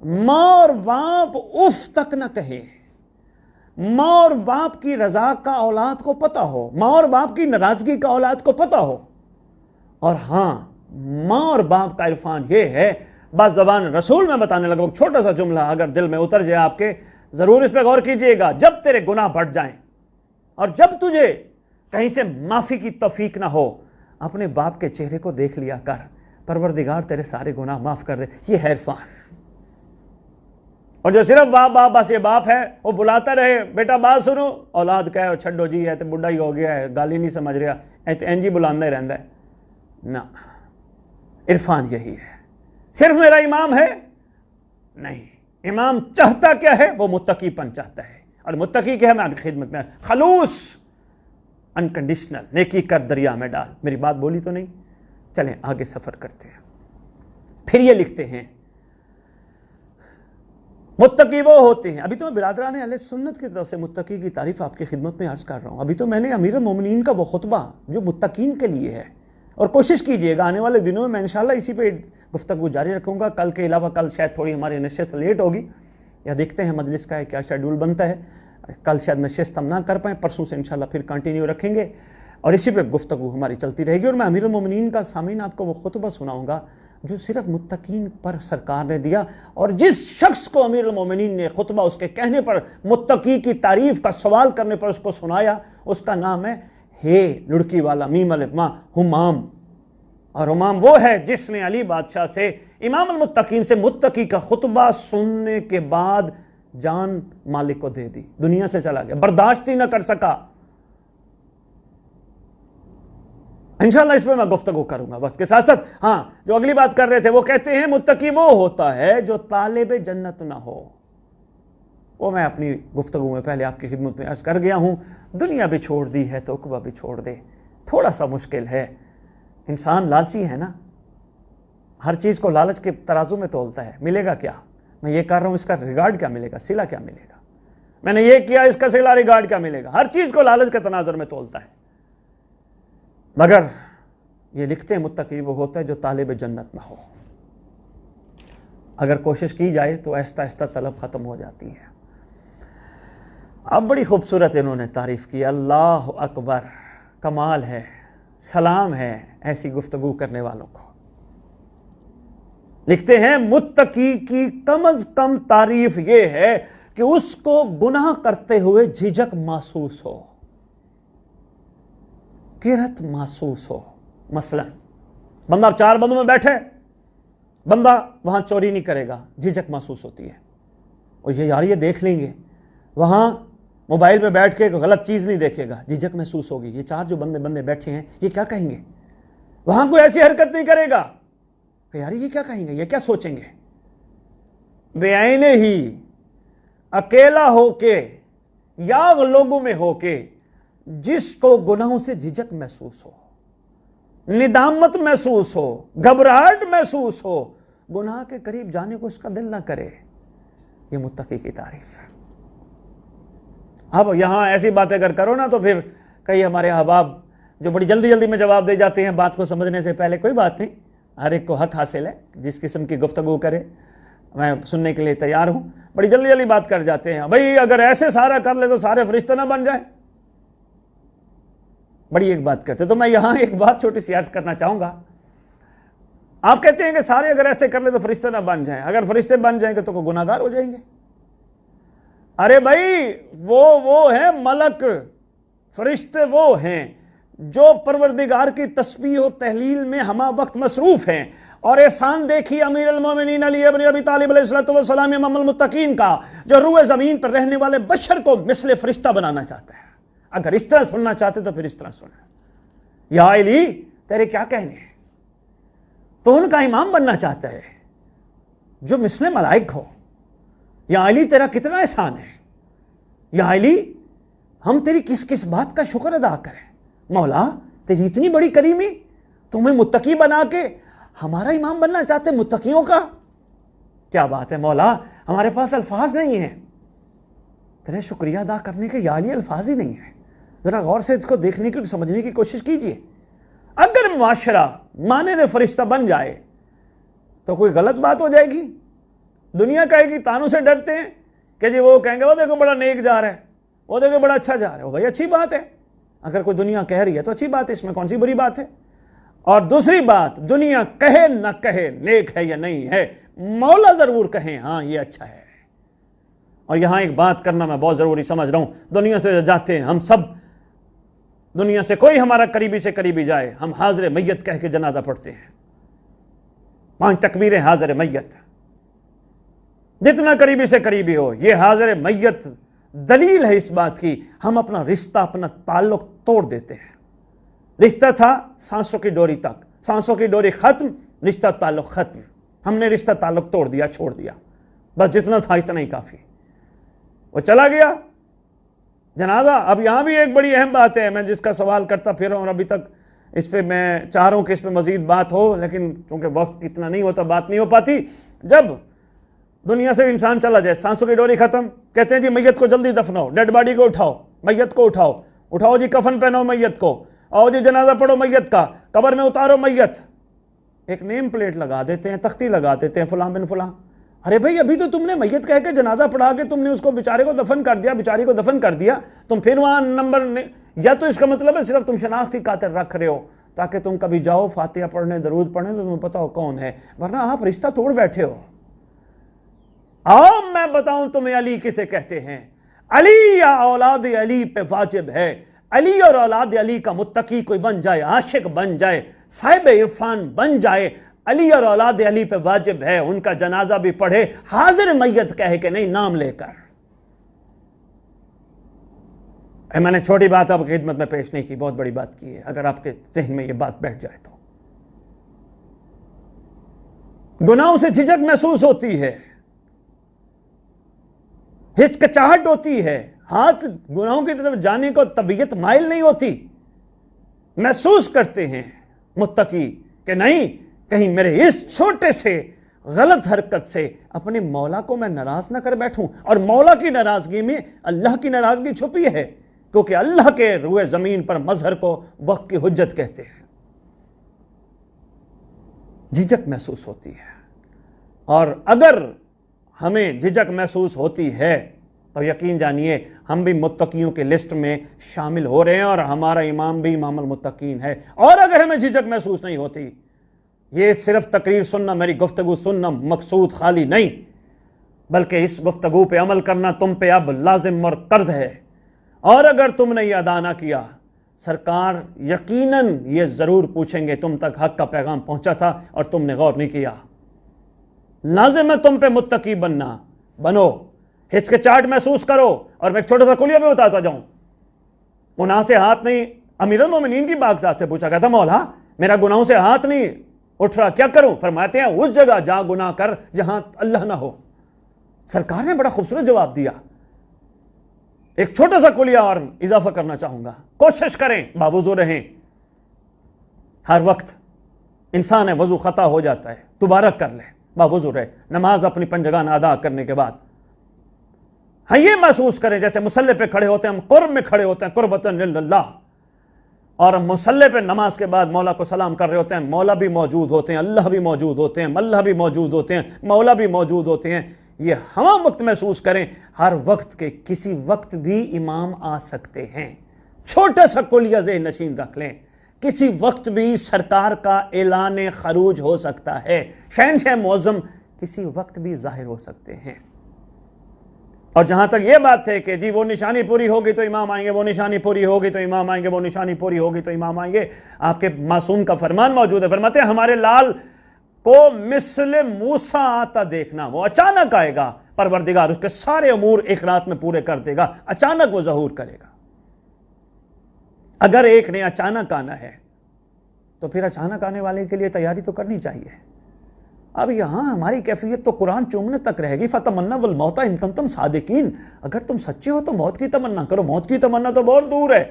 ماں اور باپ اف تک نہ کہے، ماں اور باپ کی رضا کا اولاد کو پتہ ہو، ماں اور باپ کی ناراضگی کا اولاد کو پتہ ہو. اور ہاں ماں اور باپ کا عرفان یہ ہے، بس زبان رسول میں بتانے لگا ایک چھوٹا سا جملہ اگر دل میں اتر جائے آپ کے، ضرور اس پہ غور کیجئے گا. جب تیرے گناہ بڑھ جائیں اور جب تجھے کہیں سے معافی کی توفیق نہ ہو، اپنے باپ کے چہرے کو دیکھ لیا کر، پروردگار تیرے سارے گناہ معاف کر دے. یہ ہے عرفان. اور جو صرف باپ باپ بس یہ باپ ہے، وہ بلاتا رہے بیٹا بات سنو، اولاد کہے چھڈو جی ہے تو بڈھا ہی ہو گیا ہے، گالی نہیں سمجھ رہا، اینجی بلاندہ ہی رہندا ہے. نہ، عرفان یہی ہے. صرف میرا امام ہے نہیں، امام چاہتا کیا ہے؟ وہ متقی پن چاہتا ہے. اور متقی کیا ہے؟ میں آپ کی خدمت میں خلوص، انکنڈیشنل، نیکی کر دریا میں ڈال. میری بات بولی تو نہیں؟ چلیں آگے سفر کرتے ہیں. پھر یہ لکھتے ہیں متقی وہ ہوتے ہیں. ابھی تو میں برادران اہل سنت کی طرف سے متقی کی تعریف آپ کی خدمت میں عرض کر رہا ہوں. ابھی تو میں نے امیر المومنین کا وہ خطبہ جو متقین کے لیے ہے، اور کوشش کیجئے گا آنے والے دنوں میں انشاءاللہ اسی پہ گفتگو جاری رکھوں گا. کل کے علاوہ کل شاید تھوڑی ہماری نشست لیٹ ہوگی، یا دیکھتے ہیں مجلس کا کیا شیڈول بنتا ہے. کل شاید نشست ہم نہ کر پائیں، پرسوں سے انشاءاللہ پھر کنٹینیو رکھیں گے اور اسی پہ گفتگو ہماری چلتی رہے گی. اور میں امیر المومنین کا سامعین آپ کو وہ خطبہ سناؤں گا جو صرف متقین پر سرکار نے دیا. اور جس شخص کو امیر المومنین نے خطبہ اس کے کہنے پر متقی کی تعریف کا سوال کرنے پر اس کو سنایا، اس کا نام ہے لڑکی والا میم الف ماں، ہمام. اور ہمام وہ ہے جس نے علی بادشاہ سے، امام المتقین سے، متقی کا خطبہ سننے کے بعد جان مالک کو دے دی، دنیا سے چلا گیا، برداشت ہی نہ کر سکا. انشاءاللہ اس پہ میں گفتگو کروں گا وقت کے ساتھ ساتھ. ہاں، جو اگلی بات کر رہے تھے وہ کہتے ہیں متقی وہ ہوتا ہے جو طالب جنت نہ ہو. وہ میں اپنی گفتگو میں پہلے آپ کی خدمت میں عرض کر گیا ہوں. دنیا بھی چھوڑ دی ہے تو عقبہ بھی چھوڑ دے. تھوڑا سا مشکل ہے، انسان لالچی ہے نا، ہر چیز کو لالچ کے ترازو میں تولتا ہے. ملے گا کیا؟ میں یہ کر رہا ہوں، اس کا ریگارڈ کیا ملے گا، صلہ کیا ملے گا؟ میں نے یہ کیا، اس کا صلہ ریگارڈ کیا ملے گا؟ ہر چیز کو لالچ کے تناظر میں تولتا ہے. مگر یہ لکھتے ہیں متقی وہ ہوتا ہے جو طالب جنت نہ ہو. اگر کوشش کی جائے تو آہستہ آہستہ طلب ختم ہو جاتی ہے. اب بڑی خوبصورت انہوں نے تعریف کی. اللہ اکبر، کمال ہے، سلام ہے ایسی گفتگو کرنے والوں کو. لکھتے ہیں متقی کی کم از کم تعریف یہ ہے کہ اس کو گناہ کرتے ہوئے جھجک محسوس ہو، کرت محسوس ہو. مثلا بندہ 4 بندوں میں بیٹھے، بندہ وہاں چوری نہیں کرے گا، جھجک محسوس ہوتی ہے. اور یہ یار یہ دیکھ لیں گے، وہاں موبائل پہ بیٹھ کے غلط چیز نہیں دیکھے گا، جھجک محسوس ہوگی. یہ 4 جو بندے بیٹھے ہیں یہ کیا کہیں گے؟ وہاں کوئی ایسی حرکت نہیں کرے گا کہ یار یہ کیا کہیں گے، یہ کیا سوچیں گے. بے عینے ہی اکیلا ہو کے یا لوگوں میں ہو کے جس کو گناہوں سے جھجک محسوس ہو، ندامت محسوس ہو، گھبراہٹ محسوس ہو، گناہ کے قریب جانے کو اس کا دل نہ کرے، یہ متقی کی تعریف ہے. اب یہاں ایسی باتیں اگر کرو نا تو پھر کئی ہمارے احباب جو بڑی جلدی میں جواب دے جاتے ہیں بات کو سمجھنے سے پہلے. کوئی بات نہیں، ہر ایک کو حق حاصل ہے جس قسم کی گفتگو کرے. میں سننے کے لیے تیار ہوں. بڑی جلدی جلدی بات کر جاتے ہیں. بھئی اگر ایسے سارا کر لے تو سارے فرشتے نہ بن جائیں. بڑی ایک بات کرتے. تو میں یہاں ایک بات چھوٹی سی عرض کرنا چاہوں گا. آپ کہتے ہیں کہ سارے اگر ایسے کر لے تو فرشتے نہ بن جائیں. اگر فرشتے بن جائیں گے تو کوئی گناہگار ہو جائیں گے. ارے بھائی وہ ہیں ملک. فرشتے وہ ہیں جو پروردگار کی تسبیح و تحلیل میں ہمہ وقت مصروف ہیں. اور احسان دیکھی امیر المومنین علی ابن ابی طالب علیہ السلام امام المتقین کا, جو روئے زمین پر رہنے والے بشر کو مثل فرشتہ بنانا چاہتا ہے. اگر اس طرح سننا چاہتے تو پھر اس طرح سنیں. یا علی تیرے کیا کہنے ہیں؟ تو ان کا امام بننا چاہتا ہے جو مثل ملائک ہو. یا علی تیرا کتنا احسان ہے. یا علی ہم تیری کس کس بات کا شکر ادا کریں. مولا تیری اتنی بڑی کریمی, تمہیں متقی بنا کے ہمارا امام بننا چاہتے متقیوں کا. کیا بات ہے مولا, ہمارے پاس الفاظ نہیں ہیں. تیرے شکریہ ادا کرنے کے یا علی الفاظ ہی نہیں ہیں. ذرا غور سے اس کو دیکھنے کی سمجھنے کی کوشش کیجئے. اگر معاشرہ مانند فرشتہ بن جائے تو کوئی غلط بات ہو جائے گی. دنیا کہے گی, تانوں سے ڈرتے ہیں کہ جی وہ کہیں گے وہ دیکھو بڑا نیک جا رہا ہے, وہ دیکھو بڑا اچھا جا رہا ہے. وہ بھائی اچھی بات ہے, اگر کوئی دنیا کہہ رہی ہے تو اچھی بات ہے, اس میں کون سی بری بات ہے. اور دوسری بات, دنیا کہے نہ کہے نیک ہے یا نہیں ہے, مولا ضرور کہیں ہاں یہ اچھا ہے. اور یہاں ایک بات کرنا میں بہت ضروری سمجھ رہا ہوں. دنیا سے جاتے ہیں ہم سب, دنیا سے کوئی ہمارا قریبی سے قریبی جائے, ہم حاضر میت کہہ کے جنازہ پڑھتے ہیں. 5 تکبیریں حاضر میت. جتنا قریبی سے قریبی ہو, یہ حاضر میت دلیل ہے اس بات کی ہم اپنا رشتہ, اپنا تعلق توڑ دیتے ہیں. رشتہ تھا سانسوں کی ڈوری تک, سانسوں کی ڈوری ختم, رشتہ تعلق ختم. ہم نے رشتہ تعلق توڑ دیا, چھوڑ دیا. بس جتنا تھا اتنا ہی کافی. وہ چلا گیا جنازہ. اب یہاں بھی ایک بڑی اہم بات ہے, میں جس کا سوال کرتا پھر رہا ہوں, ابھی تک اس پہ میں چاہ رہا ہوں کہ اس پہ مزید بات ہو, لیکن چونکہ وقت اتنا نہیں ہوتا بات نہیں ہو پاتی. جب دنیا سے انسان چلا جائے, سانسوں کی ڈوری ختم, کہتے ہیں جی میت کو جلدی دفناؤ, ڈیڈ باڈی کو اٹھاؤ, میت کو اٹھاؤ جی, کفن پہناؤ میت کو, آؤ جی جنازہ پڑھو میت کا, قبر میں اتارو میت. ایک نیم پلیٹ لگا دیتے ہیں, تختی لگا دیتے ہیں, فلاں بن فلاں. ارے بھائی ابھی تو تم نے میت کہہ کے جنازہ پڑھا کے تم نے اس کو بیچارے کو دفن کر دیا, بیچاری کو دفن کر دیا, تم پھر وہاں نمبر یا تو اس کا مطلب ہے صرف تم شناختی خاطر رکھ رہے ہو تاکہ تم کبھی جاؤ فاتحہ پڑھنے, درود پڑھنے تو تمہیں پتا ہو کون ہے, ورنہ آپ رشتہ توڑ بیٹھے ہو. آؤ میں بتاؤں تمہیں علی کسے کہتے ہیں. علی یا اولاد علی پہ واجب ہے, علی اور اولاد علی کا متقی کوئی بن جائے, عاشق بن جائے, صاحب عرفان بن جائے, علی اور اولاد علی پہ واجب ہے ان کا جنازہ بھی پڑھے حاضر میت کہہ کے نہیں, نام لے کر. میں نے چھوٹی بات آپ کی خدمت میں پیش نہیں کی, بہت بڑی بات کی ہے. اگر آپ کے ذہن میں یہ بات بیٹھ جائے تو گناہوں سے جھجک محسوس ہوتی ہے, ہچکچاہٹ ہوتی ہے, ہاتھ گناہوں کی طرف جانے کو طبیعت مائل نہیں ہوتی. محسوس کرتے ہیں متقی کہ نہیں کہیں میرے اس چھوٹے سے غلط حرکت سے اپنے مولا کو میں ناراض نہ کر بیٹھوں. اور مولا کی ناراضگی میں اللہ کی ناراضگی چھپی ہے, کیونکہ اللہ کے روئے زمین پر مظہر کو وقت کی حجت کہتے ہیں. جھجک محسوس ہوتی ہے, اور اگر ہمیں جھجک محسوس ہوتی ہے تو یقین جانیے ہم بھی متقیوں کے لسٹ میں شامل ہو رہے ہیں, اور ہمارا امام بھی امام المتقین ہے. اور اگر ہمیں جھجک محسوس نہیں ہوتی, یہ صرف تقریر سننا, میری گفتگو سننا مقصود خالی نہیں, بلکہ اس گفتگو پہ عمل کرنا تم پہ اب لازم اور قرض ہے. اور اگر تم نے یہ ادا نہ کیا, سرکار یقیناً یہ ضرور پوچھیں گے تم تک حق کا پیغام پہنچا تھا اور تم نے غور نہیں کیا. لازم ہے تم پہ متقی بننا, بنو, ہچکچاہٹ محسوس کرو. اور میں ایک چھوٹا سا کلیہ بھی بتاتا جاؤں, گناہ سے ہاتھ نہیں, امیر المومنین کی باغزات سے پوچھا گیا تھا مولا میرا گناہوں سے ہاتھ نہیں اٹھ رہا, کیا کروں؟ فرماتے ہیں اس جگہ جہاں گناہ کر جہاں اللہ نہ ہو. سرکار نے بڑا خوبصورت جواب دیا. ایک چھوٹا سا کلیہ اور اضافہ کرنا چاہوں گا, کوشش کریں باوضو رہیں. ہر وقت انسان ہے وضو خطا ہو جاتا ہے, دوبارہ کر لے, باوضو رہے. نماز اپنی پنجگانہ ادا کرنے کے بعد ہاں یہ محسوس کریں جیسے مصلی پہ کھڑے ہوتے ہیں, ہم قرب میں کھڑے ہوتے ہیں, قربتاً للہ. اور مصلی پہ نماز کے بعد مولا کو سلام کر رہے ہوتے ہیں، مولا بھی موجود ہوتے ہیں، اللہ بھی موجود ہوتے ہیں، اللہ بھی موجود ہوتے ہیں، مولا بھی موجود ہوتے ہیں، یہ ہم وقت محسوس کریں ہر وقت کے کسی وقت بھی امام آ سکتے ہیں۔ چھوٹا سا کلیہ ذہن نشین رکھ لیں، کسی وقت بھی سرکار کا اعلان خروج ہو سکتا ہے، شہنشاہ معظم کسی وقت بھی ظاہر ہو سکتے ہیں۔ اور جہاں تک یہ بات ہے کہ جی وہ نشانی پوری ہوگی تو امام آئیں گے، وہ نشانی پوری ہوگی تو امام آئیں گے، وہ نشانی پوری ہوگی تو امام آئیں گے، آپ کے معصوم کا فرمان موجود ہے، فرماتے ہیں ہمارے لال کو مثل موسیٰ آتا دیکھنا، وہ اچانک آئے گا، پروردگار اس کے سارے امور ایک رات میں پورے کر دے گا، اچانک وہ ظہور کرے گا۔ اگر ایک نے اچانک آنا ہے تو پھر اچانک آنے والے کے لیے تیاری تو کرنی چاہیے۔ اب یہاں ہماری کیفیت تو قرآن چومنے تک رہے گی، فَتَمَنَّوُا الْمَوْتَ إِن كُنتُمْ صَادِقِينَ، اگر تم سچے ہو تو موت کی تمنا کرو، موت کی تمنا تو بہت دور ہے،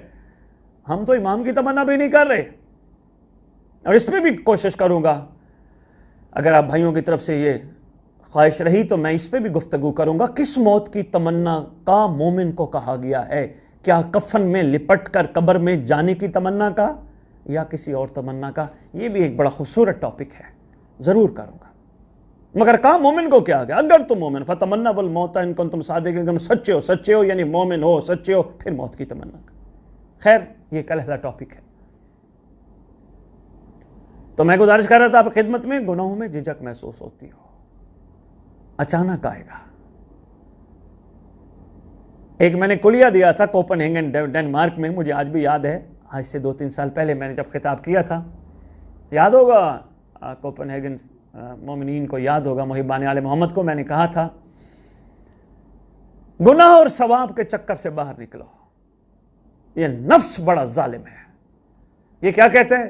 ہم تو امام کی تمنا بھی نہیں کر رہے، اور اس میں بھی کوشش کروں گا، اگر آپ بھائیوں کی طرف سے یہ خواہش رہی تو میں اس پہ بھی گفتگو کروں گا، کس موت کی تمنا کا مومن کو کہا گیا ہے؟ کیا کفن میں لپٹ کر قبر میں جانے کی تمنا کا یا کسی اور تمنا کا؟ یہ بھی ایک بڑا خوبصورت ٹاپک ہے، ضرور کروں گا۔ مگر کہا مومن کو کیا گیا؟ اگر تم مومن، فَتَمَنَّوُا الْمَوْتَ إِن كُنتُمْ صَادِقِينَ، اگر سچے ہو یعنی مومن ہو، سچے ہو، پھر موت کی تمنا کا۔ خیر یہ کل علیحدہ ٹاپک ہے۔ تو میں گزارش کر رہا تھا آپ خدمت میں، گناہوں میں جھجک محسوس ہوتی ہو، اچانک آئے گا۔ ایک میں نے کلیہ دیا تھا کوپن ہیگن ڈنمارک میں، مجھے آج بھی یاد ہے، آج سے 2-3 سال پہلے میں نے جب خطاب کیا تھا، یاد ہوگا کوپن ہیگن مومنین کو یاد ہوگا، محبان آل محمد کو میں نے کہا تھا گناہ اور ثواب کے چکر سے باہر نکلو، یہ نفس بڑا ظالم ہے۔ یہ کیا کہتے ہیں؟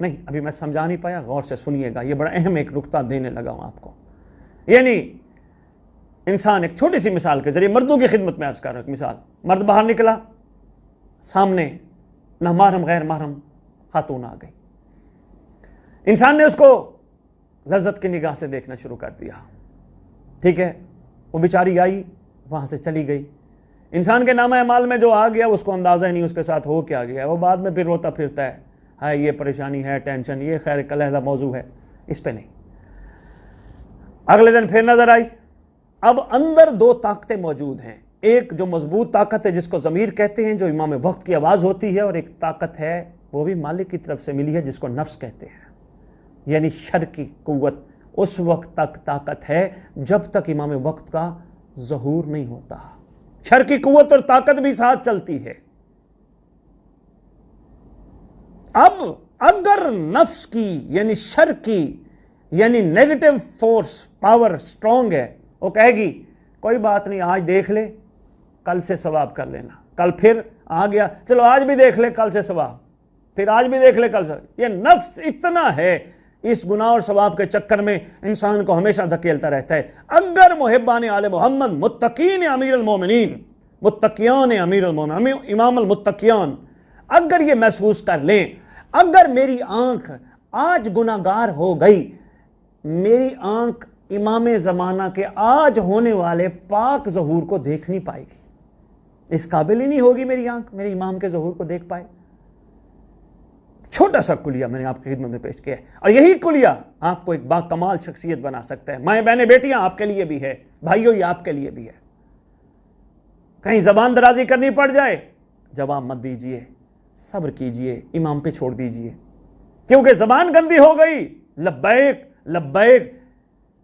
نہیں ابھی میں سمجھا نہیں پایا، غور سے سنیے گا، یہ بڑا اہم ایک نقطہ دینے لگا ہوں آپ کو۔ یعنی انسان ایک چھوٹی سی مثال کے ذریعے مردوں کی خدمت میں عرض کر رہا ہوں، مثال، مرد باہر نکلا، سامنے نہ محرم غیر محرم خاتون آ گئی، انسان نے اس کو لذت کی نگاہ سے دیکھنا شروع کر دیا، ٹھیک ہے، وہ بیچاری آئی وہاں سے چلی گئی، انسان کے نامہ اعمال میں جو آ گیا اس کو اندازہ ہی نہیں اس کے ساتھ ہو کیا گیا، وہ بعد میں پھر روتا پھرتا ہے یہ پریشانی ہے، ٹینشن، یہ خیر ایک علیحدہ موضوع ہے، اس پہ نہیں۔ اگلے دن پھر نظر آئی، اب اندر 2 طاقتیں موجود ہیں، ایک جو مضبوط طاقت ہے جس کو ضمیر کہتے ہیں، جو امام وقت کی آواز ہوتی ہے، اور ایک طاقت ہے وہ بھی مالک کی طرف سے ملی ہے جس کو نفس کہتے ہیں، یعنی شر کی قوت۔ اس وقت تک طاقت ہے جب تک امام وقت کا ظہور نہیں ہوتا، شر کی قوت اور طاقت بھی ساتھ چلتی ہے۔ اب اگر نفس کی یعنی شر کی یعنی نیگیٹو فورس پاور سٹرونگ ہے، وہ کہے گی کوئی بات نہیں، آج دیکھ لے کل سے ثواب کر لینا، کل پھر آ گیا چلو آج بھی دیکھ لے کل سے ثواب، پھر آج بھی دیکھ لے کل سے۔ یہ نفس اتنا ہے اس گناہ اور ثواب کے چکر میں انسان کو ہمیشہ دھکیلتا رہتا ہے۔ اگر محبان آل محمد، متقین امیر المومنین، متقیان امیر المومنین، امام المتقیان، اگر یہ محسوس کر لیں، اگر میری آنکھ آج گناہگار ہو گئی، میری آنکھ امام زمانہ کے آج ہونے والے پاک ظہور کو دیکھ نہیں پائے گی، اس قابل ہی نہیں ہوگی میری آنکھ میرے امام کے ظہور کو دیکھ پائے۔ چھوٹا سا کلیہ میں نے آپ کی خدمت میں پیش کیا ہے، اور یہی کلیہ آپ کو ایک با کمال شخصیت بنا سکتا ہے۔ مائیں بہنیں بیٹیاں آپ کے لیے بھی ہے، بھائیوں یہ آپ کے لیے بھی ہے۔ کہیں زبان درازی کرنی پڑ جائے جواب مت دیجئے، صبر کیجئے، امام پہ چھوڑ دیجئے، کیونکہ زبان گندی ہو گئی، لبیک لبیک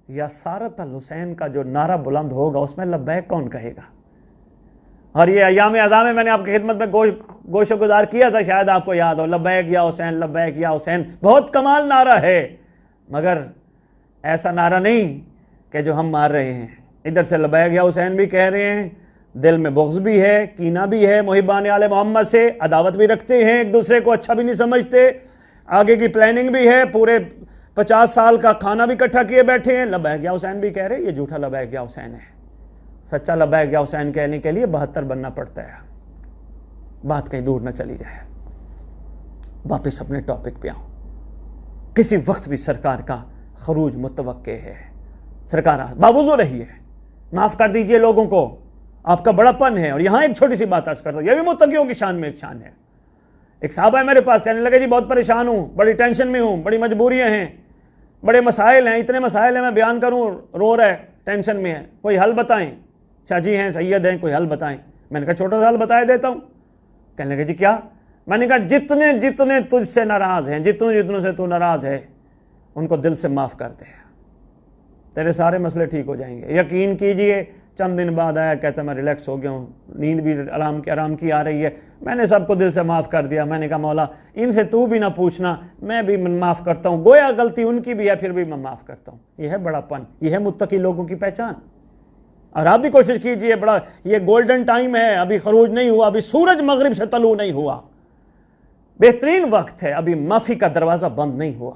یا سارت الحسین کا جو نعرہ بلند ہوگا اس میں لبیک کون کہے گا؟ اور یہ ایام اعظام میں نے آپ کی خدمت میں گوش و گزار کیا تھا، شاید آپ کو یاد ہو، لبیک یا حسین، لبیک یا حسین، بہت کمال نعرہ ہے، مگر ایسا نعرہ نہیں کہ جو ہم مار رہے ہیں۔ ادھر سے لبیک یا حسین بھی کہہ رہے ہیں، دل میں بغض بھی ہے، کینہ بھی ہے، محبان آل محمد سے عداوت بھی رکھتے ہیں، ایک دوسرے کو اچھا بھی نہیں سمجھتے، آگے کی پلاننگ بھی ہے، پورے 50 سال کا کھانا بھی اکٹھا کیے بیٹھے ہیں، لبیک یا حسین بھی کہہ رہے ہیں، یہ جھوٹا لبیک یا حسین ہے۔ سچا لبیک یا حسین کہنے کے لیے 72 بننا پڑتا ہے۔ بات کہیں دور نہ چلی جائے، واپس اپنے ٹاپک پہ آؤں۔ کسی وقت بھی سرکار کا خروج متوقع ہے، سرکار باوضو رہی ہے، معاف کر دیجئے لوگوں کو، آپ کا بڑا پن ہے۔ اور یہاں ایک چھوٹی سی بات عرض کرتا ہوں، یہ بھی متقیوں کی شان میں ایک شان ہے، ایک صحابہ ہے میرے پاس، کہنے لگے جی بہت پریشان ہوں، بڑی ٹینشن میں ہوں، بڑی مجبوریاں ہیں، بڑے مسائل ہیں، اتنے مسائل ہیں میں بیان کروں، رو رہا ہے، ٹینشن میں ہے، کوئی حل بتائیں۔ چاچی ہیں، سید ہیں، کوئی حل بتائیں۔ میں نے کہا چھوٹا سا حل بتائے دیتا ہوں۔ کہنے لگے جی کیا؟ میں نے کہا جتنے جتنے تجھ سے ناراض ہیں، جتنے جتنوں سے تو ناراض ہے، ان کو دل سے معاف کر دے، تیرے سارے مسئلے ٹھیک ہو جائیں گے۔ یقین کیجئے چند دن بعد آیا، کہتا میں ریلیکس ہو گیا ہوں، نیند بھی آرام کی آ رہی ہے، میں نے سب کو دل سے معاف کر دیا۔ میں نے کہا مولا ان سے تو بھی نہ پوچھنا، میں بھی معاف کرتا ہوں، گویا غلطی ان کی بھی ہے پھر بھی میں معاف کرتا ہوں۔ یہ ہے بڑا پن، یہ ہے متقی لوگوں کی پہچان۔ اور آپ بھی کوشش کیجئے، بڑا یہ گولڈن ٹائم ہے، ابھی خروج نہیں ہوا، ابھی سورج مغرب سے طلوع نہیں ہوا، بہترین وقت ہے، ابھی معافی کا دروازہ بند نہیں ہوا۔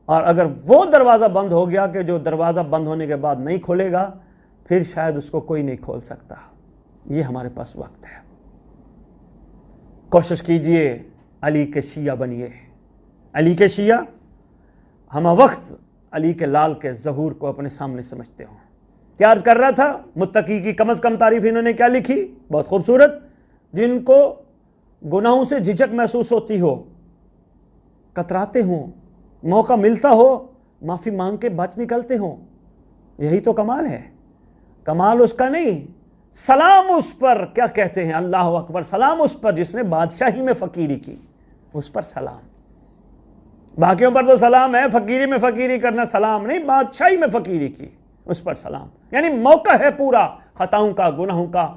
اور اگر وہ دروازہ بند ہو گیا کہ جو دروازہ بند ہونے کے بعد نہیں کھولے گا، پھر شاید اس کو کوئی نہیں کھول سکتا۔ یہ ہمارے پاس وقت ہے، کوشش کیجئے علی کے شیعہ بنیے۔ علی کے شیعہ ہم وقت علی کے لال کے ظہور کو اپنے سامنے سمجھتے ہوں۔ کیا عرض کر رہا تھا؟ متقی کی کم از کم تعریف انہوں نے کیا لکھی؟ بہت خوبصورت، جن کو گناہوں سے جھجک محسوس ہوتی ہو، کتراتے ہوں، موقع ملتا ہو معافی مانگ کے بچ نکلتے ہوں۔ یہی تو کمال ہے۔ کمال اس کا نہیں، سلام اس پر، کیا کہتے ہیں، اللہ اکبر، سلام اس پر جس نے بادشاہی میں فقیری کی، اس پر سلام۔ باقیوں پر تو سلام ہے، فقیری میں فقیری کرنا سلام نہیں، بادشاہی میں فقیری کی، اس پر سلام۔ یعنی موقع ہے پورا خطاؤں کا، گناہوں کا،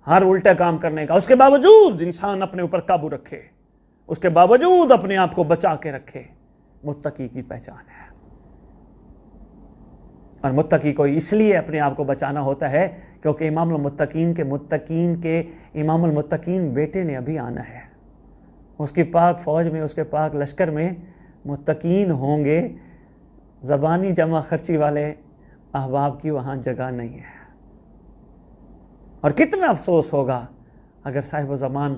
ہر الٹا کام کرنے کا، اس کے باوجود انسان اپنے اوپر قابو رکھے، اس کے باوجود اپنے آپ کو بچا کے رکھے۔ متقی کی پہچان ہے۔ اور متقی کو اس لیے اپنے آپ کو بچانا ہوتا ہے کیونکہ امام المتقین کے امام المتقین بیٹے نے ابھی آنا ہے۔ اس کی پاک فوج میں، اس کے پاک لشکر میں متقین ہوں گے، زبانی جمع خرچی والے احباب کی وہاں جگہ نہیں ہے۔ اور کتنا افسوس ہوگا اگر صاحب زمان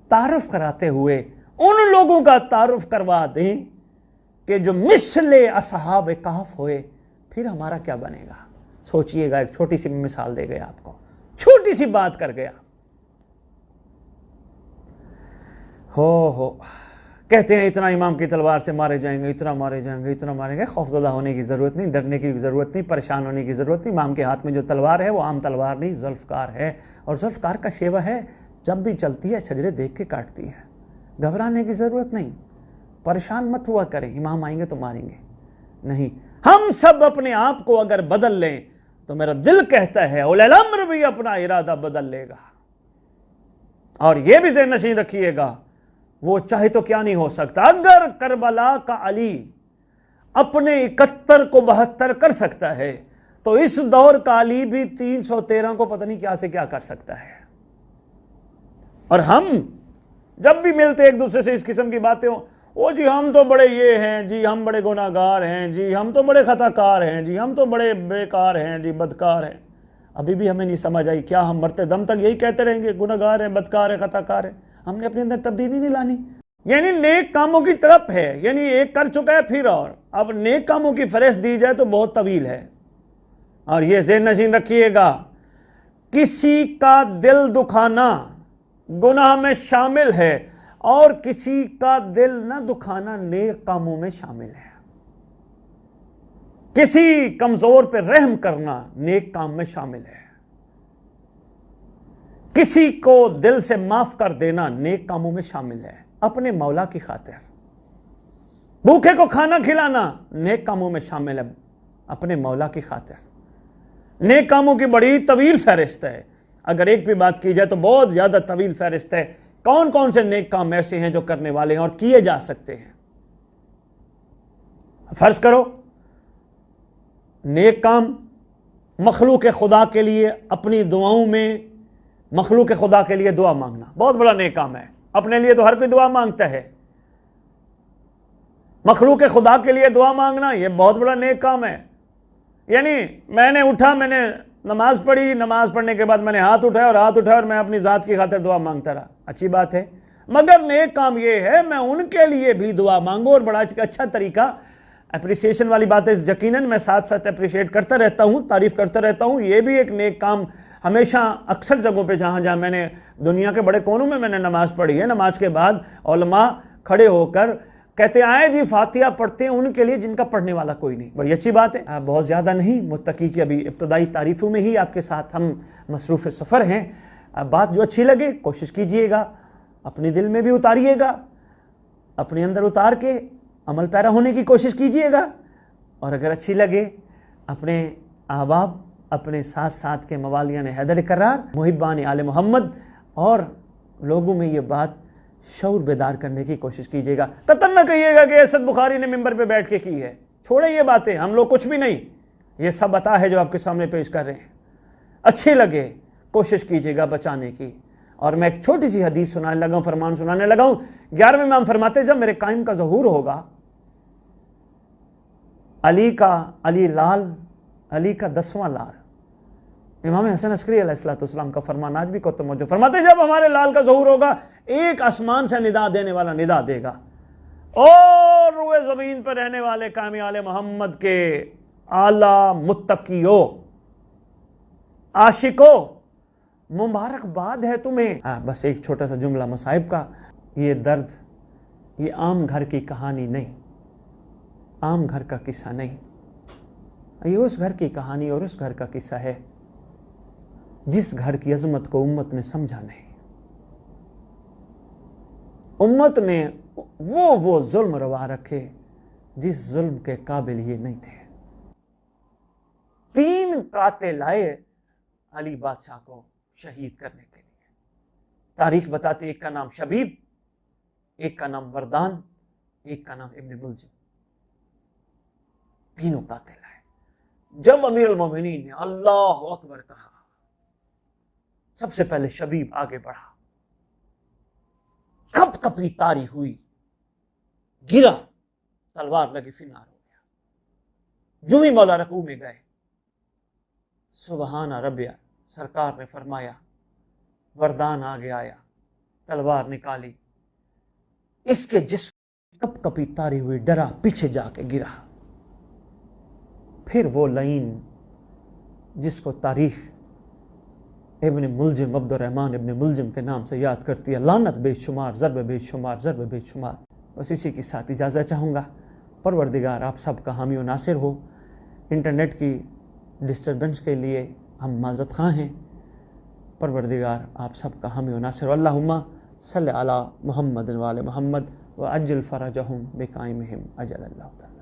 تعارف کراتے ہوئے ان لوگوں کا تعارف کروا دیں کہ جو مثل اصحاب کہف ہوئے، پھر ہمارا کیا بنے گا؟ سوچئے گا، ایک چھوٹی سی مثال دے گیا آپ کو، چھوٹی سی بات کر گیا۔ ہو کہتے ہیں اتنا امام کی تلوار سے مارے جائیں گے، اتنا مارے جائیں گے، اتنا مارے گے۔ خوفزدہ ہونے کی ضرورت نہیں، ڈرنے کی ضرورت نہیں، پریشان ہونے کی ضرورت نہیں۔ امام کے ہاتھ میں جو تلوار ہے وہ عام تلوار نہیں، ذوالفقار ہے، اور ذوالفقار کا شیوہ ہے، جب بھی چلتی ہے شجرے دیکھ کے کاٹتی ہے۔ گھبرانے کی ضرورت نہیں، پریشان مت ہوا کریں، امام آئیں گے تو ماریں گے نہیں۔ ہم سب اپنے آپ کو اگر بدل لیں تو میرا دل کہتا ہے اولی الامر بھی اپنا ارادہ بدل لے گا۔ اور یہ بھی ذہن نشین رکھیے گا، وہ چاہے تو کیا نہیں ہو سکتا۔ اگر کربلا کا علی اپنے 71 کو 72 کر سکتا ہے تو اس دور کا علی بھی 313 کو پتہ نہیں کیا سے کیا کر سکتا ہے۔ اور ہم جب بھی ملتے ایک دوسرے سے اس قسم کی باتیں ہوں، او جی ہم تو بڑے یہ ہیں جی، ہم بڑے گناہگار ہیں جی، ہم تو بڑے خطا کار ہیں جی، ہم تو بڑے بیکار ہیں جی، بدکار ہیں۔ ابھی بھی ہمیں نہیں سمجھ آئی، کیا ہم مرتے دم تک یہی کہتے رہیں گے گناہگار ہیں، بدکار ہیں، خطا کار ہیں؟ ہم نے اپنے اندر تبدیلی نہیں لانی۔ یعنی نیک کاموں کی طرف ہے، یعنی ایک کر چکا ہے پھر اور اب نیک کاموں کی فہرست دی جائے تو بہت طویل ہے۔ اور یہ ذہن نشین رکھیے گا، کسی کا دل دکھانا گناہ میں شامل ہے اور کسی کا دل نہ دکھانا نیک کاموں میں شامل ہے۔ کسی کمزور پہ رحم کرنا نیک کام میں شامل ہے، کسی کو دل سے معاف کر دینا نیک کاموں میں شامل ہے، اپنے مولا کی خاطر۔ بھوکے کو کھانا کھلانا نیک کاموں میں شامل ہے، اپنے مولا کی خاطر۔ نیک کاموں کی بڑی طویل فہرست ہے، اگر ایک بھی بات کی جائے تو بہت زیادہ طویل فہرست ہے۔ کون کون سے نیک کام ایسے ہیں جو کرنے والے ہیں اور کیے جا سکتے ہیں؟ فرض کرو نیک کام مخلوق خدا کے لیے اپنی دعاؤں میں مخلوق خدا کے لیے دعا مانگنا بہت بڑا نیک کام ہے۔ اپنے لیے تو ہر کوئی دعا مانگتا ہے، مخلوق خدا کے لیے دعا مانگنا یہ بہت بڑا نیک کام ہے۔ یعنی میں نے اٹھا، میں نے نماز پڑھی، نماز پڑھنے کے بعد میں نے ہاتھ اٹھایا اور میں اپنی ذات کی خاطر دعا مانگتا رہا، اچھی بات ہے، مگر نیک کام یہ ہے میں ان کے لیے بھی دعا مانگوں۔ اور بڑا اچھا طریقہ، اپریسیشن والی بات ہے، یقیناً میں ساتھ ساتھ اپریشیٹ کرتا رہتا ہوں، تعریف کرتا رہتا ہوں، یہ بھی ایک نیک کام ہمیشہ اکثر جگہوں پہ جہاں جہاں میں نے دنیا کے بڑے کونوں میں نے نماز پڑھی ہے، نماز کے بعد علماء کھڑے ہو کر کہتے آئے جی فاتحہ پڑھتے ہیں ان کے لیے جن کا پڑھنے والا کوئی نہیں. بڑی اچھی بات ہے. بہت زیادہ نہیں، متقی کی ابھی ابتدائی تعریفوں میں ہی آپ کے ساتھ ہم مصروف سفر ہیں. بات جو اچھی لگے کوشش کیجئے گا، اپنے دل میں بھی اتاریے گا، اپنے اندر اتار کے عمل پیرا ہونے کی کوشش کیجئے گا، اور اگر اچھی لگے اپنے احباب، اپنے ساتھ ساتھ کے موالیان حیدر کرار، محبان آل محمد اور لوگوں میں یہ بات شعور بیدار کرنے کی کوشش کیجئے گا. قطعاً نہ کہیے گا کہ اسد بخاری نے ممبر پہ بیٹھ کے کی ہے. چھوڑیں یہ باتیں، ہم لوگ کچھ بھی نہیں، یہ سب عطا ہے جو آپ کے سامنے پیش کر رہے ہیں. اچھے لگے کوشش کیجئے گا بچانے کی. اور میں ایک چھوٹی سی حدیث سنانے لگا ہوں، فرمان سنانے لگا ہوں. 11ویں امام فرماتے جب میرے قائم کا ظہور ہوگا، علی کا 10واں لال، امام حسن عسکری علیہ السلام کا فرمان آج بھی کو توجہ فرماتے جب ہمارے لال کا ظہور ہوگا، ایک آسمان سے ندا دینے والا ندا دے گا، اور روئے زمین پر رہنے والے قائم آل محمد کے اعلیٰ متقیو عاشقو مبارکباد ہے تمہیں. بس ایک چھوٹا سا جملہ مصائب کا. یہ درد یہ عام گھر کی کہانی نہیں، عام گھر کا قصہ نہیں، یہ اس گھر کی کہانی اور اس گھر کا قصہ ہے جس گھر کی عظمت کو امت نے سمجھا نہیں. امت نے وہ ظلم روا رکھے جس ظلم کے قابل یہ نہیں تھے. 3 قاتل آئے علی بادشاہ کو شہید کرنے کے لیے. تاریخ بتاتی ایک کا نام شبیب، ایک کا نام وردان، ایک کا نام ابن ملجم. تینوں قاتل آئے. جب امیر المومنین نے اللہ اکبر کہا، سب سے پہلے شبیب آگے بڑھا، کپ کپی تاری ہوئی، گرا، تلوار لگی، فنار ہو گیا. جو ہی مولا رکوع میں گئے، سبحان ربیہ، سرکار نے فرمایا، وردان آگے آیا، تلوار نکالی، اس کے جسم کپ کپی تاری ہوئی، ڈرا، پیچھے جا کے گرا. پھر وہ لعین جس کو تاریخ ابن ملجم، عبد الرحمن ابن ملجم کے نام سے یاد کرتی ہے، لعنت بے شمار، ضرب بے شمار، ضرب بے شمار. بس اسی کے ساتھ اجازت چاہوں گا. پروردگار آپ سب کا حامی و ناصر ہو. انٹرنیٹ کی ڈسٹربنس کے لیے ہم معذرت خواہ ہیں. پروردگار آپ سب کا حامی و ناصر. اللہم صلی علی محمد و آل محمد وعجل فرجہم بقائمہم اجل اللہ تعالی.